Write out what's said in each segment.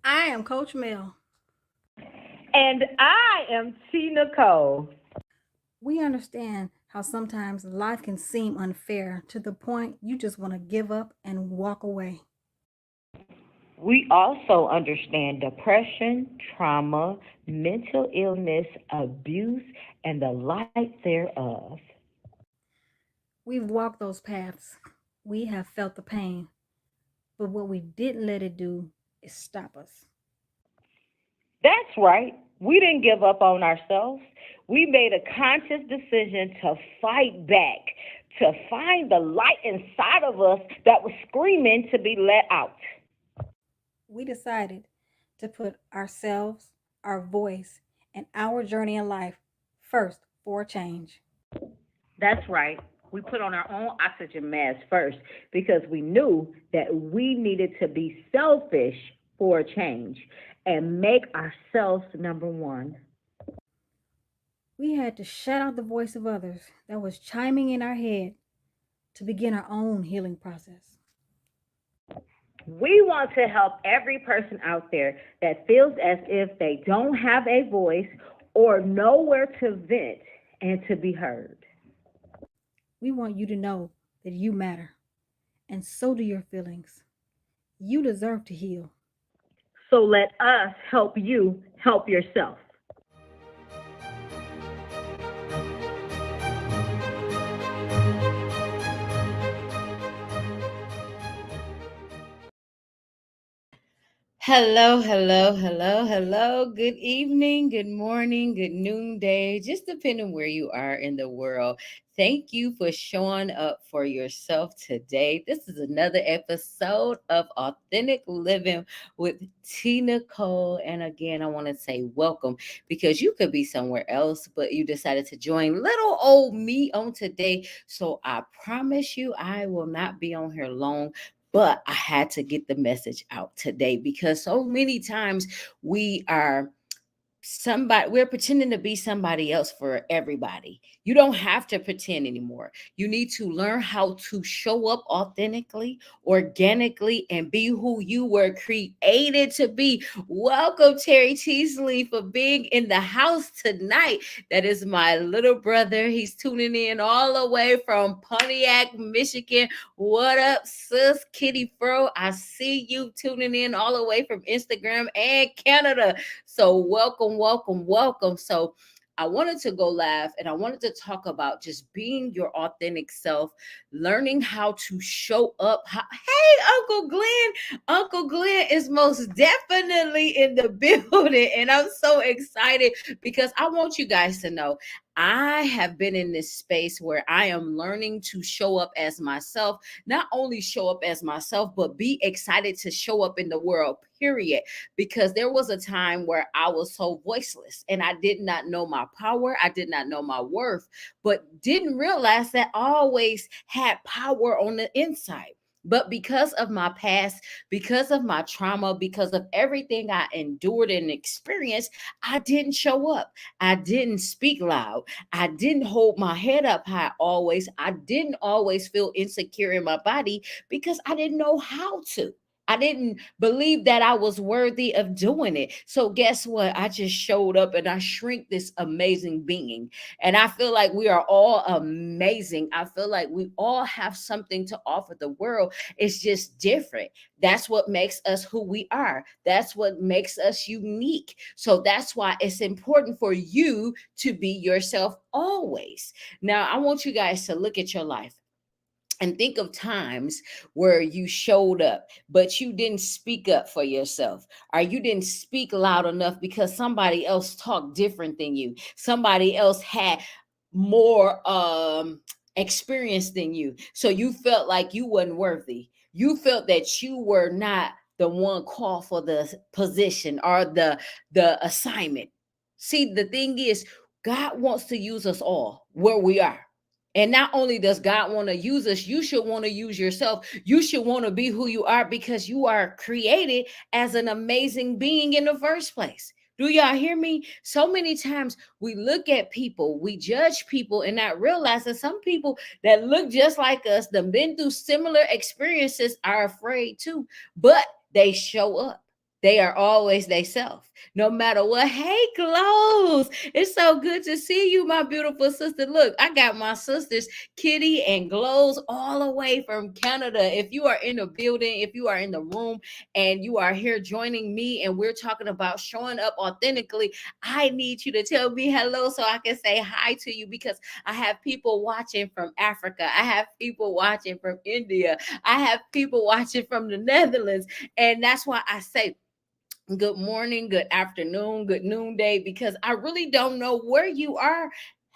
I am Coach Mel. And I am Nicole. We understand how sometimes life can seem unfair to the point you just want to give up and walk away. We also understand depression, trauma, mental illness, abuse, and the light thereof. We've walked those paths. We have felt the pain. But what we didn't let it do is stop us. That's right. We didn't give up on ourselves. We made a conscious decision to fight back, to find the light inside of us that was screaming to be let out. We decided to put ourselves, our voice, and our journey in life first for a change. That's right. We put on our own oxygen mask first because we knew that we needed to be selfish for a change and make ourselves number one. We had to shut out the voice of others that was chiming in our head to begin our own healing process. We want to help every person out there that feels as if they don't have a voice or nowhere to vent and to be heard. We want you to know that you matter, and so do your feelings. You deserve to heal. So let us help you help yourself. Hello, hello, hello, hello. Good evening, good morning, good noonday, just depending where you are in the world. Thank you for showing up for yourself today. This is another episode of Authentic Living with Nicole. And again, I want to say welcome because you could be somewhere else, but you decided to join little old me on today. So I promise you, I will not be on here long, but I had to get the message out today because so many times we are we're pretending to be somebody else for everybody. You don't have to pretend anymore. You need to learn how to show up authentically, organically, and be who you were created to be. Welcome, Terry Teasley, for being in the house tonight. That is my little brother. He's tuning in all the way from Pontiac, Michigan. What up, sis? Kitty Fro, I see you tuning in all the way from Instagram and Canada. So welcome, welcome, welcome. So I wanted to go live and I wanted to talk about just being your authentic self, learning how to show up. Hey, Uncle Glenn. Uncle Glenn is most definitely in the building. And I'm so excited because I want you guys to know I have been in this space where I am learning to show up as myself, not only show up as myself, but be excited to show up in the world, period. Because there was a time where I was so voiceless and I did not know my power. I did not know my worth, but didn't realize that I always had power on the inside. But because of my past, because of my trauma, because of everything I endured and experienced, I didn't show up. I didn't speak loud. I didn't hold my head up high always. I didn't always feel insecure in my body because I didn't know how to. I didn't believe that I was worthy of doing it. So guess what? I just showed up and I shrink this amazing being. And I feel like we are all amazing. I feel like we all have something to offer the world. It's just different. That's what makes us who we are. That's what makes us unique. So that's why it's important for you to be yourself always. Now, I want you guys to look at your life and think of times where you showed up but you didn't speak up for yourself, or you didn't speak loud enough because somebody else talked different than you, somebody else had more experience than you, so you felt like you wasn't worthy. You felt that you were not the one called for the position or the assignment. See, the thing is, God wants to use us all where we are. And not only does God want to use us, you should want to use yourself. You should want to be who you are because you are created as an amazing being in the first place. Do y'all hear me? So many times we look at people, we judge people, and not realize that some people that look just like us, that been through similar experiences, are afraid too, but they show up. They are always they self, no matter what. Hey, Close. It's so good to see you, my beautiful sister. Look, I got my sisters, Kitty and Glows, all the way from Canada. If you are in the building, if you are in the room and you are here joining me and we're talking about showing up authentically, I need you to tell me hello so I can say hi to you, because I have people watching from Africa. I have people watching from India. I have people watching from the Netherlands. And that's why I say, good morning, good afternoon, good noonday, because I really don't know where you are.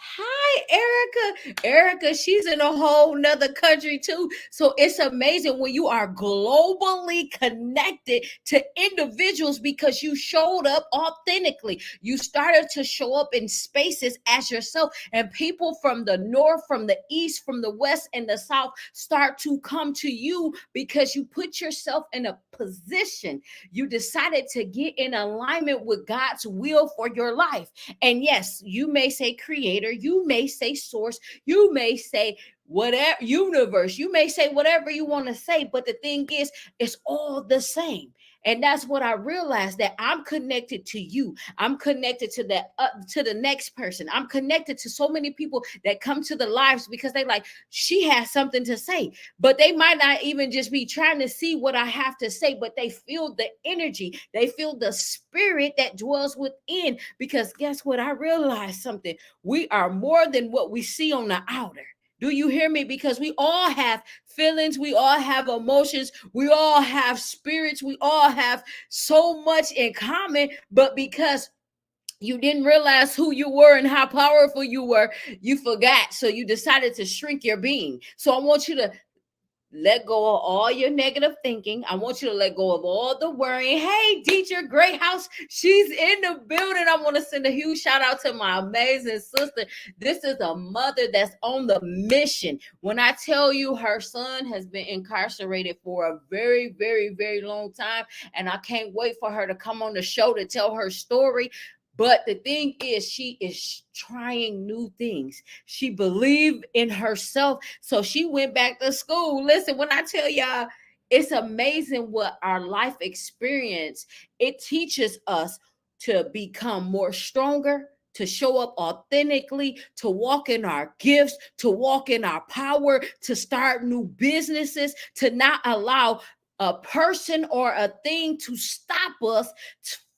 Hi, Erica. Erica, she's in a whole nother country too. So it's amazing when you are globally connected to individuals because you showed up authentically. You started to show up in spaces as yourself, and people from the north, from the east, from the west, and the south start to come to you because you put yourself in a position. You decided to get in alignment with God's will for your life. And yes, you may say creator, you may say source, you may say whatever, universe, you may say whatever you want to say, but the thing is, it's all the same. And that's what I realized, that I'm connected to you. I'm connected to the next person. I'm connected to so many people that come to the lives because they like, she has something to say, but they might not even just be trying to see what I have to say, but they feel the energy, they feel the spirit that dwells within. Because guess what? I realized something. We are more than what we see on the outer. Do you hear me? Because we all have feelings, we all have emotions, we all have spirits, we all have so much in common, but because you didn't realize who you were and how powerful you were, you forgot. So you decided to shrink your being. So I want you to let go of all your negative thinking. I want you to let go of all the worrying. Hey, teacher, Great House, she's in the building. I want to send a huge shout out to my amazing sister. This is a mother that's on the mission. When I tell you her son has been incarcerated for a very, very, very long time, and I can't wait for her to come on the show to tell her story. But the thing is, she is trying new things. She believed in herself. So she went back to school. Listen, when I tell y'all, it's amazing what our life experience, it teaches us to become more stronger, to show up authentically, to walk in our gifts, to walk in our power, to start new businesses, to not allow a person or a thing to stop us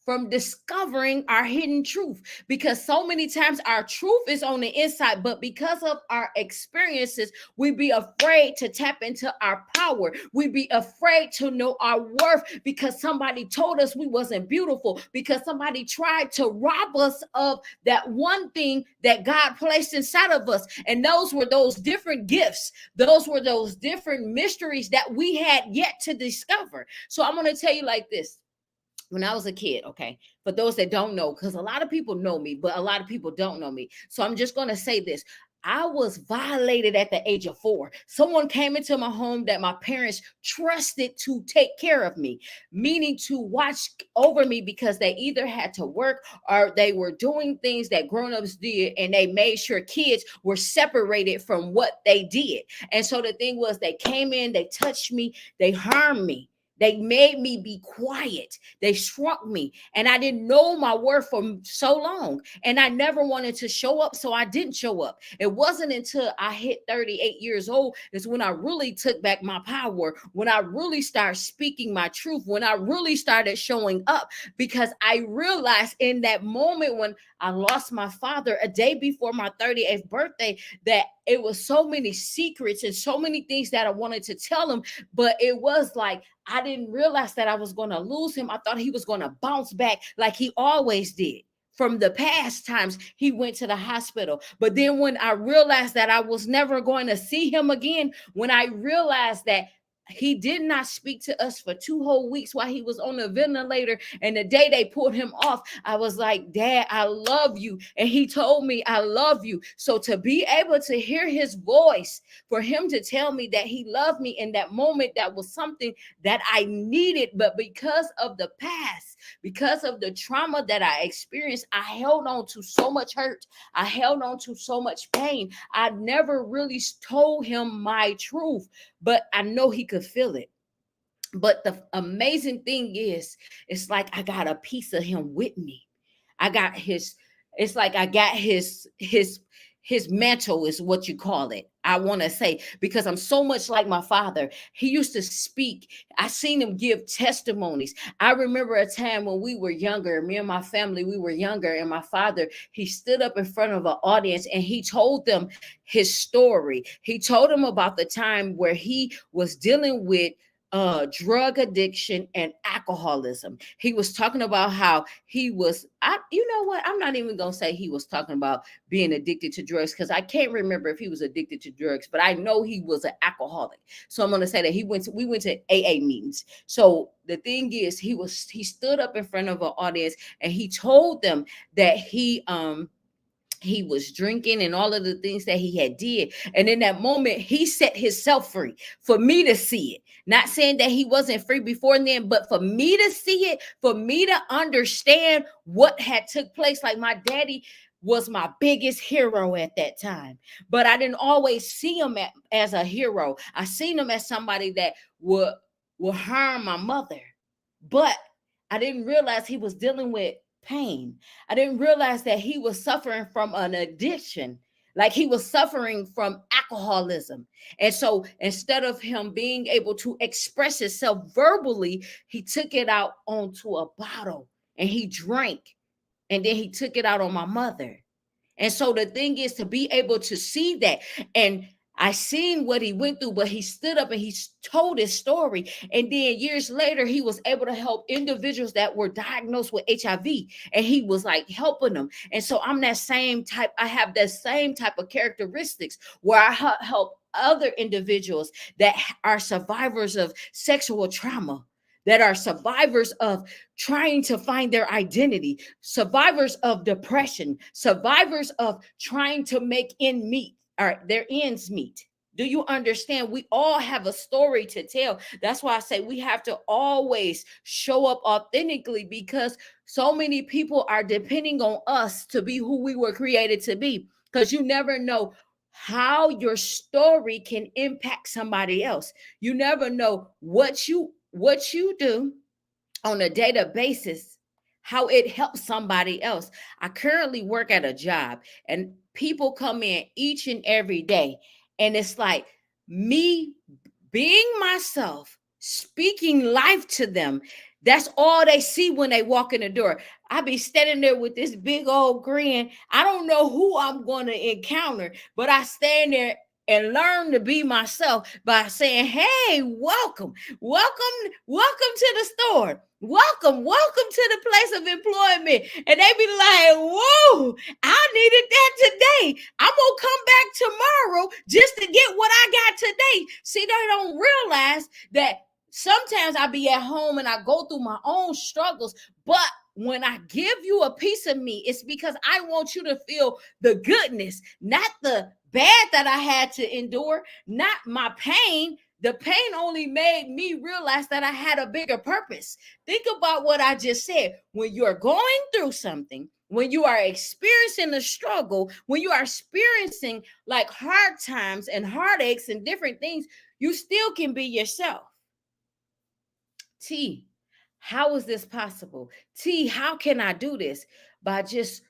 from discovering our hidden truth. Because so many times our truth is on the inside, but because of our experiences, we be afraid to tap into our power. We be afraid to know our worth because somebody told us we wasn't beautiful, because somebody tried to rob us of that one thing that God placed inside of us. And those were those different gifts. Those were those different mysteries that we had yet to discover. So I'm going to tell you like this. When I was a kid, okay, for those that don't know, because a lot of people know me, but a lot of people don't know me. So I'm just going to say this. I was violated at the age of 4. Someone came into my home that my parents trusted to take care of me, meaning to watch over me, because they either had to work or they were doing things that grown-ups did, and they made sure kids were separated from what they did. And so the thing was, they came in, they touched me, they harmed me. They made me be quiet. They shrunk me. And I didn't know my worth for so long. And I never wanted to show up. So I didn't show up. It wasn't until I hit 38 years old is when I really took back my power, when I really started speaking my truth, when I really started showing up. Because I realized in that moment when I lost my father a day before my 38th birthday, that it was so many secrets and so many things that I wanted to tell him. But it was like, I didn't realize that I was going to lose him. I thought he was going to bounce back like he always did from the past times he went to the hospital. But then when I realized that I was never going to see him again, when I realized that he did not speak to us for 2 whole weeks while he was on the ventilator, and the day they pulled him off, I was like, Dad, I love you. And he told me, I love you. So to be able to hear his voice, for him to tell me that he loved me in that moment, that was something that I needed. But because of the past, because of the trauma that I experienced, I held on to so much hurt. I held on to so much pain. I never really told him my truth, but I know he could feel it. But the amazing thing is, it's like I got a piece of him with me. I got his, it's like I got his mantle is what you call it. I want to say, because I'm so much like my father. He used to speak. I seen him give testimonies. I remember a time when we were younger, me and my family, we were younger, and my father, he stood up in front of an audience and he told them his story. He told them about the time where he was dealing with drug addiction and alcoholism. He was talking about how he was, you know what? I'm not even gonna say he was talking about being addicted to drugs, because I can't remember if he was addicted to drugs, but I know he was an alcoholic. So I'm gonna say that we went to AA meetings. So the thing is, he stood up in front of an audience and he told them that he was drinking and all of the things that he had did, and in that moment he set himself free for me to see it. Not saying that he wasn't free before then, but for me to see it, for me to understand what had took place. Like, my daddy was my biggest hero at that time, but I didn't always see him as a hero. I seen him as somebody that would harm my mother, but I didn't realize he was dealing with pain. I didn't realize that he was suffering from an addiction, like he was suffering from alcoholism. And so instead of him being able to express himself verbally, he took it out onto a bottle and he drank. And then he took it out on my mother. And so the thing is to be able to see that. And I seen what he went through, but he stood up and he told his story. And then years later, he was able to help individuals that were diagnosed with HIV. And he was like helping them. And so I'm that same type. I have that same type of characteristics where I help other individuals that are survivors of sexual trauma, that are survivors of trying to find their identity, survivors of depression, survivors of trying to make their ends meet. Do you understand? We all have a story to tell. That's why I say we have to always show up authentically, because so many people are depending on us to be who we were created to be. Because you never know how your story can impact somebody else. You never know what you do on a daily basis, how it helps somebody else. I currently work at a job and people come in each and every day, and it's like me being myself, speaking life to them. That's all they see when they walk in the door. I be standing there with this big old grin. I don't know who I'm going to encounter, but I stand there and learn to be myself by saying, "Hey, welcome to the store. Welcome to the place of employment." And they be like, "Whoa, I needed that today. I'm gonna come back tomorrow just to get what I got today." See, they don't realize that sometimes I be at home and I go through my own struggles, but when I give you a piece of me, it's because I want you to feel the goodness, not the bad that I had to endure, not my pain. The pain only made me realize that I had a bigger purpose. Think about what I just said. When you're going through something, when you are experiencing a struggle, when you are experiencing like hard times and heartaches and different things, you still can be yourself. T, how is this possible? T, how can I do this? By just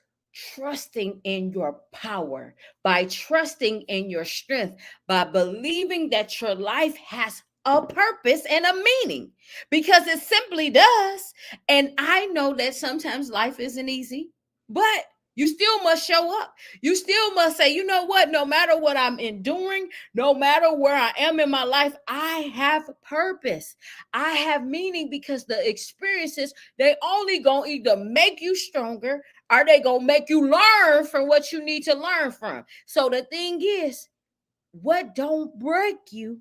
trusting in your power, by trusting in your strength, by believing that your life has a purpose and a meaning, because it simply does. And I know that sometimes life isn't easy, but you still must show up. You still must say, you know what? No matter what I'm enduring, no matter where I am in my life, I have purpose. I have meaning, because the experiences, they only gonna either make you stronger or they gonna make you learn from what you need to learn from. So the thing is, what don't break you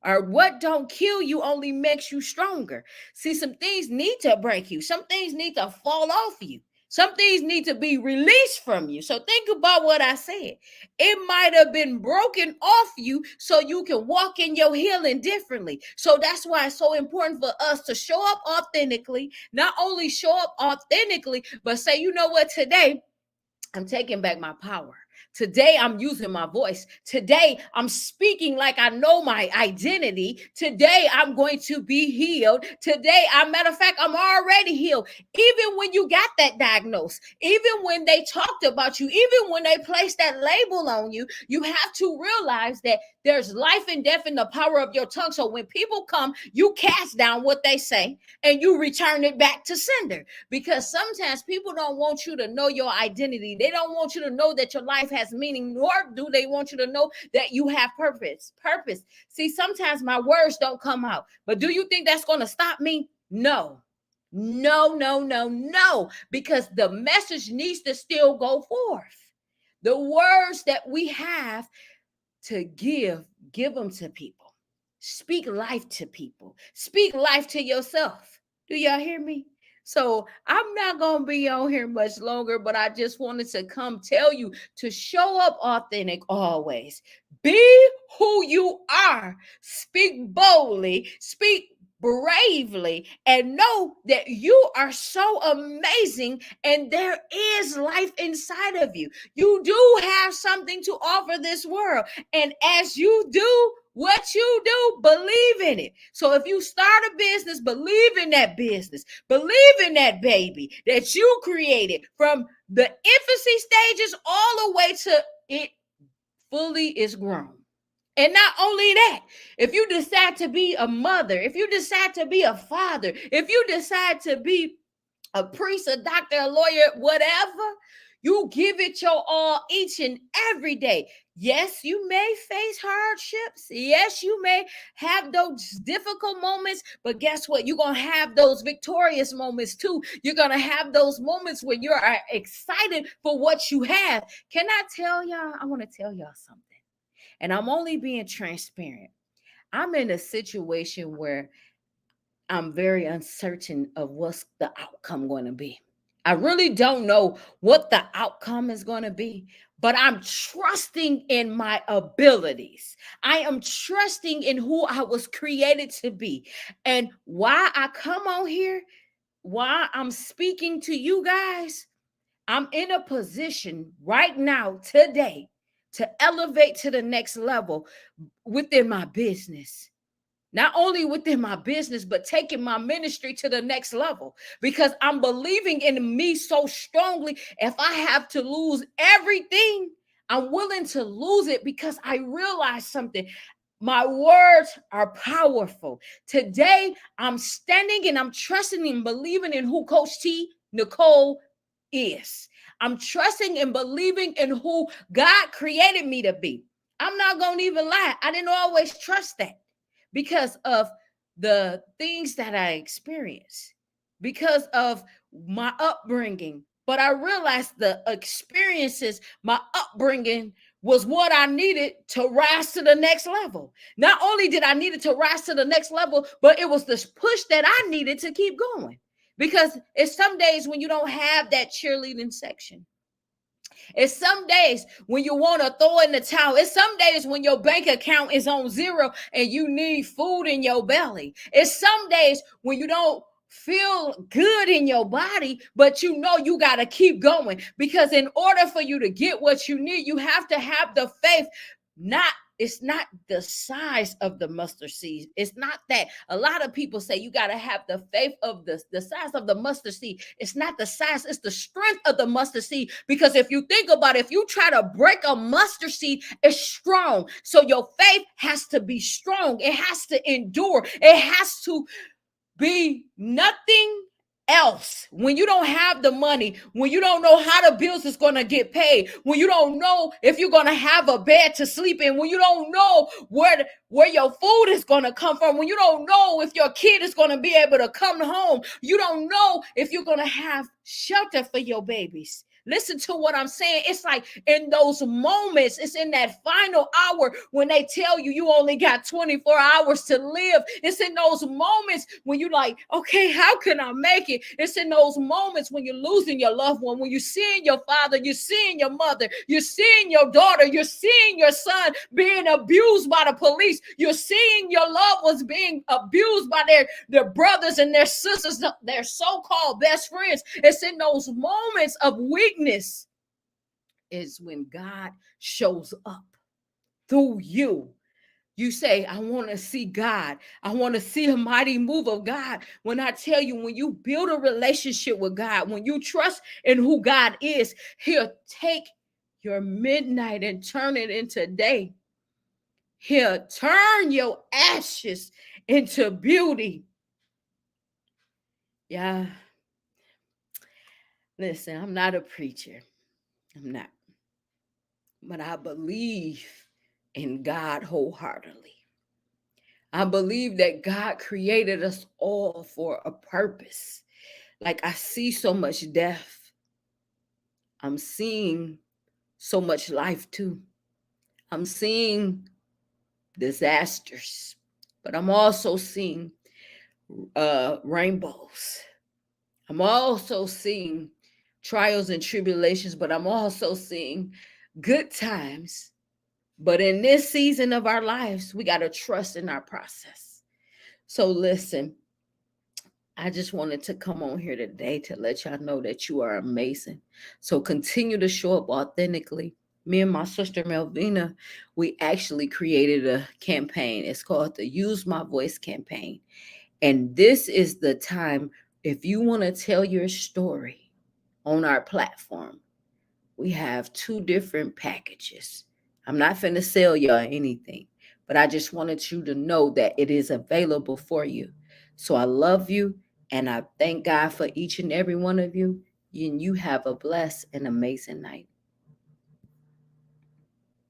or what don't kill you only makes you stronger. See, some things need to break you. Some things need to fall off you. Some things need to be released from you. So think about what I said. It might have been broken off you so you can walk in your healing differently. So that's why it's so important for us to show up authentically, not only show up authentically, but say, you know what, today I'm taking back my power. Today, I'm using my voice. Today, I'm speaking like I know my identity. Today, I'm going to be healed. Today, matter of fact, I'm already healed. Even when you got that diagnosis, even when they talked about you, even when they placed that label on you, you have to realize that there's life and death in the power of your tongue. So when people come, you cast down what they say and you return it back to sender. Because sometimes people don't want you to know your identity. They don't want you to know that your life has meaning, nor do they want you to know that you have purpose. Purpose. See, sometimes my words don't come out, but do you think that's going to stop me? No. No, no, no, no, because the message needs to still go forth. The words that we have to give them to people. Speak life to people. Speak life to yourself. Do y'all hear me? So I'm not going to be on here much longer, but I just wanted to come tell you to show up authentic always. Be who you are. Speak boldly. Speak bravely, and know that you are so amazing and there is life inside of you. You do have something to offer this world. And as you do what you do, believe in it. So if you start a business, believe in that business. Believe in that baby that you created from the infancy stages all the way to it fully is grown. And not only that, if you decide to be a mother, if you decide to be a father, if you decide to be a priest, a doctor, a lawyer, whatever, you give it your all each and every day. Yes, you may face hardships. Yes, you may have those difficult moments, but guess what? You're going to have those victorious moments too. You're going to have those moments where you're excited for what you have. Can I tell y'all? I want to tell y'all something. And I'm only being transparent. I'm in a situation where I'm very uncertain of what's the outcome going to be. I really don't know what the outcome is going to be, but I'm trusting in my abilities. I am trusting in who I was created to be. And why I come on here, why I'm speaking to you guys, I'm in a position right now, today, to elevate to the next level within my business. Not only within my business, but taking my ministry to the next level, because I'm believing in me so strongly. If I have to lose everything, I'm willing to lose it, because I realize something. My words are powerful. Today, I'm standing and I'm trusting and believing in who Coach T, Nicole, is. I'm trusting and believing in who God created me to be. I'm not going to even lie. I didn't always trust that, because of the things that I experienced, because of my upbringing. But I realized the experiences, my upbringing was what I needed to rise to the next level. Not only did I need it to rise to the next level, but it was this push that I needed to keep going. Because it's some days when you don't have that cheerleading section. It's some days when you want to throw in the towel. It's some days when your bank account is on zero and you need food in your belly. It's some days when you don't feel good in your body, but you know you got to keep going, because in order for you to get what you need, you have to have the faith. It's not the size of the mustard seed. It's not that. A lot of people say you got to have the faith of the size of the mustard seed. It's not the size, it's the strength of the mustard seed. Because if you think about it, if you try to break a mustard seed, it's strong. So your faith has to be strong. It has to endure. It has to be nothing else. When you don't have the money, when you don't know how the bills is going to get paid, when you don't know if you're going to have a bed to sleep in, when you don't know where your food is going to come from, when you don't know if your kid is going to be able to come home, you don't know if you're going to have shelter for your babies. Listen to what I'm saying. It's like in those moments, it's in that final hour when they tell you you only got 24 hours to live. It's in those moments when you're like, okay, how can I make it? It's in those moments when you're losing your loved one, when you're seeing your father, you're seeing your mother, you're seeing your daughter, you're seeing your son being abused by the police, you're seeing your loved ones being abused by their brothers and their sisters, their so-called best friends. It's in those moments of weakness is when God shows up through you. You say, I want to see God. I want to see a mighty move of God. When I tell you, when you build a relationship with God, when you trust in who God is, He'll take your midnight and turn it into day. He'll turn your ashes into beauty. Yeah. Listen, I'm not a preacher. I'm not. But I believe in God wholeheartedly. I believe that God created us all for a purpose. Like I see so much death. I'm seeing so much life too. I'm seeing disasters, but I'm also seeing rainbows. I'm also seeing trials and tribulations, but I'm also seeing good times. But in this season of our lives, we got to trust in our process. So listen, I just wanted to come on here today to let y'all know that you are amazing. So continue to show up authentically. Me and my sister Melvina, we actually created a campaign. It's called the Use My Voice campaign. And this is the time, if you want to tell your story on our platform, we have two different packages. I'm not finna sell y'all anything, but I just wanted you to know that it is available for you. So I love you and I thank God for each and every one of you. And you have a blessed and amazing night.